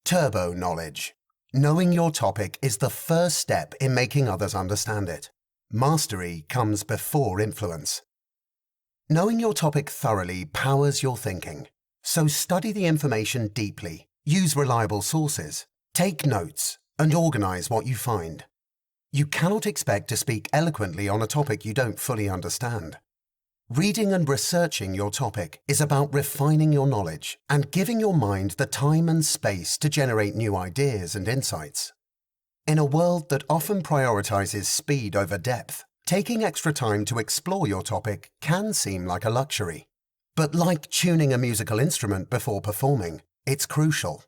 Turbo knowledge. Knowing your topic is the first step in making others understand it. Mastery comes before influence. Knowing your topic thoroughly powers your thinking. So study the information deeply, use reliable sources, take notes, and organize what you find. You cannot expect to speak eloquently on a topic you don't fully understand. Reading and researching your topic is about refining your knowledge and giving your mind the time and space to generate new ideas and insights. In a world that often prioritizes speed over depth, taking extra time to explore your topic can seem like a luxury. But like tuning a musical instrument before performing, it's crucial.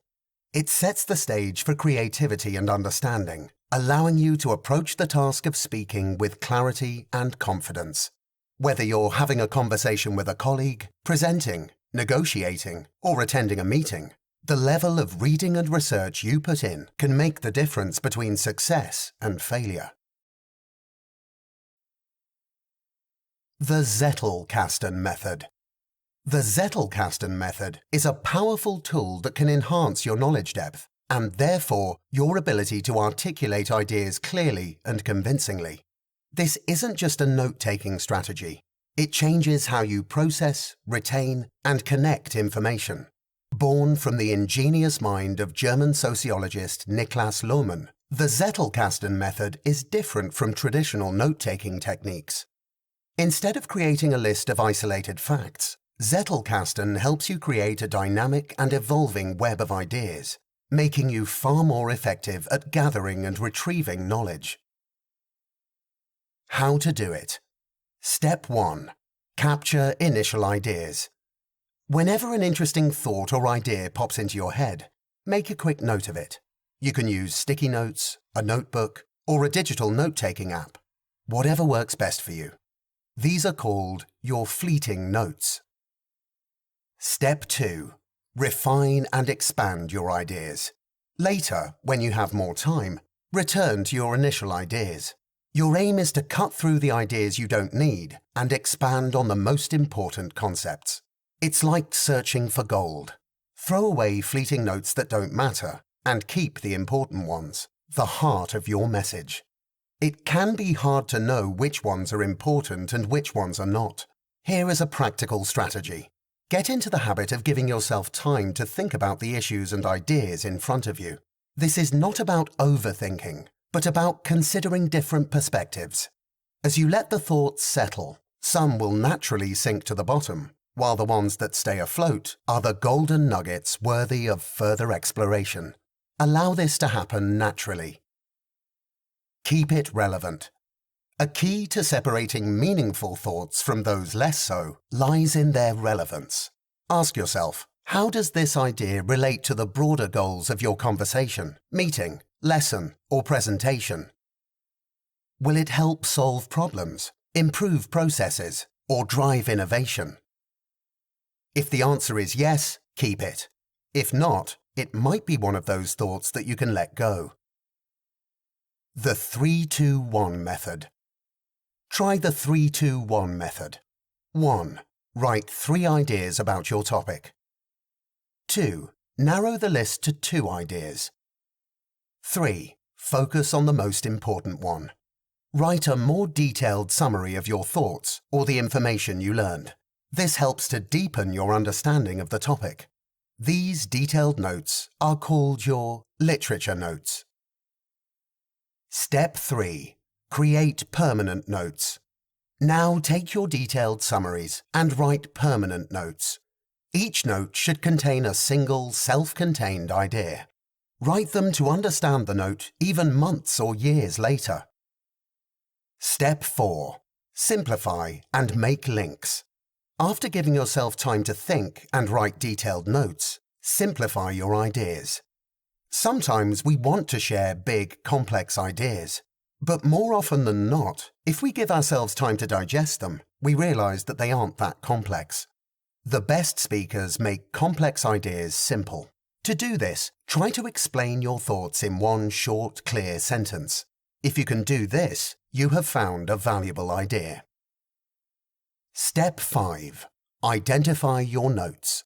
It sets the stage for creativity and understanding, allowing you to approach the task of speaking with clarity and confidence. Whether you're having a conversation with a colleague, presenting, negotiating, or attending a meeting, the level of reading and research you put in can make the difference between success and failure. The Zettelkasten method. The Zettelkasten method is a powerful tool that can enhance your knowledge depth and therefore your ability to articulate ideas clearly and convincingly. This isn't just a note-taking strategy. It changes how you process, retain, and connect information. Born from the ingenious mind of German sociologist Niklas Luhmann, the Zettelkasten method is different from traditional note-taking techniques. Instead of creating a list of isolated facts, Zettelkasten helps you create a dynamic and evolving web of ideas, making you far more effective at gathering and retrieving knowledge. How to do it. Step 1. Capture initial ideas. Whenever an interesting thought or idea pops into your head, make a quick note of it. You can use sticky notes, a notebook, or a digital note-taking app. Whatever works best for you. These are called your fleeting notes. Step 2. Refine and expand your ideas. Later, when you have more time, return to your initial ideas. Your aim is to cut through the ideas you don't need and expand on the most important concepts. It's like searching for gold. Throw away fleeting notes that don't matter and keep the important ones, the heart of your message. It can be hard to know which ones are important and which ones are not. Here is a practical strategy. Get into the habit of giving yourself time to think about the issues and ideas in front of you. This is not about overthinking, but about considering different perspectives. As you let the thoughts settle, some will naturally sink to the bottom, while the ones that stay afloat are the golden nuggets worthy of further exploration. Allow this to happen naturally. Keep it relevant. A key to separating meaningful thoughts from those less so lies in their relevance. Ask yourself, how does this idea relate to the broader goals of your conversation, meeting, lesson, or presentation? Will it help solve problems, improve processes, or drive innovation? If the answer is yes, keep it. If not, it might be one of those thoughts that you can let go. The 3-2-1 method. Try the 3-2-1 method. 1. Write 3 ideas about your topic. 2. Narrow the list to 2 ideas. 3. Focus on the most important one. Write a more detailed summary of your thoughts or the information you learned. This helps to deepen your understanding of the topic. These detailed notes are called your literature notes. Step 3. Create permanent notes. Now take your detailed summaries and write permanent notes. Each note should contain a single, self-contained idea. Write them to understand the note even months or years later. Step 4. Simplify and make links. After giving yourself time to think and write detailed notes, simplify your ideas. Sometimes we want to share big, complex ideas, but more often than not, if we give ourselves time to digest them, we realize that they aren't that complex. The best speakers make complex ideas simple. To do this, try to explain your thoughts in one short, clear sentence. If you can do this, you have found a valuable idea. Step 5. Identify your notes.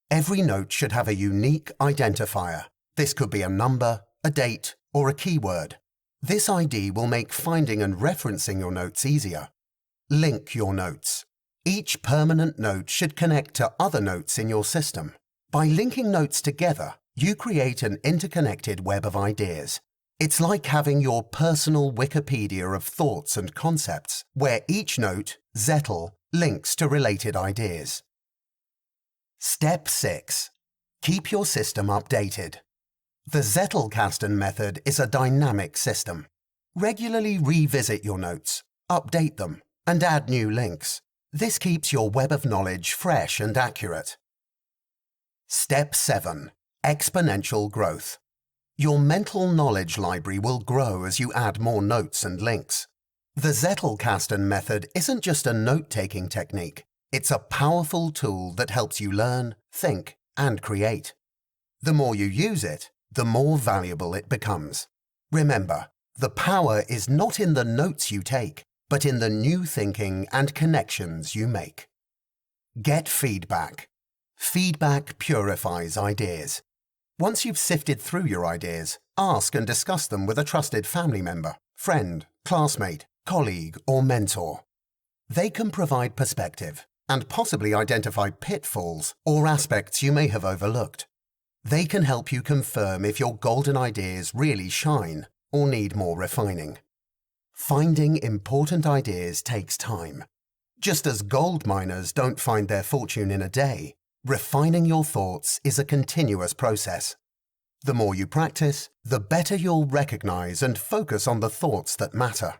Every note should have a unique identifier. This could be a number, a date, or a keyword. This ID will make finding and referencing your notes easier. Link your notes. Each permanent note should connect to other notes in your system. By linking notes together, you create an interconnected web of ideas. It's like having your personal Wikipedia of thoughts and concepts, where each note, Zettel, links to related ideas. Step 6. Keep your system updated. The Zettelkasten method is a dynamic system. Regularly revisit your notes, update them, and add new links. This keeps your web of knowledge fresh and accurate. Step 7. Exponential growth. Your mental knowledge library will grow as you add more notes and links. The Zettelkasten method isn't just a note-taking technique. It's a powerful tool that helps you learn, think, and create. The more you use it, the more valuable it becomes. Remember, the power is not in the notes you take, but in the new thinking and connections you make. Get feedback. Feedback purifies ideas. Once you've sifted through your ideas, ask and discuss them with a trusted family member, friend, classmate, colleague, or mentor. They can provide perspective and possibly identify pitfalls or aspects you may have overlooked. They can help you confirm if your golden ideas really shine or need more refining. Finding important ideas takes time. Just as gold miners don't find their fortune in a day, refining your thoughts is a continuous process. The more you practice, the better you'll recognize and focus on the thoughts that matter.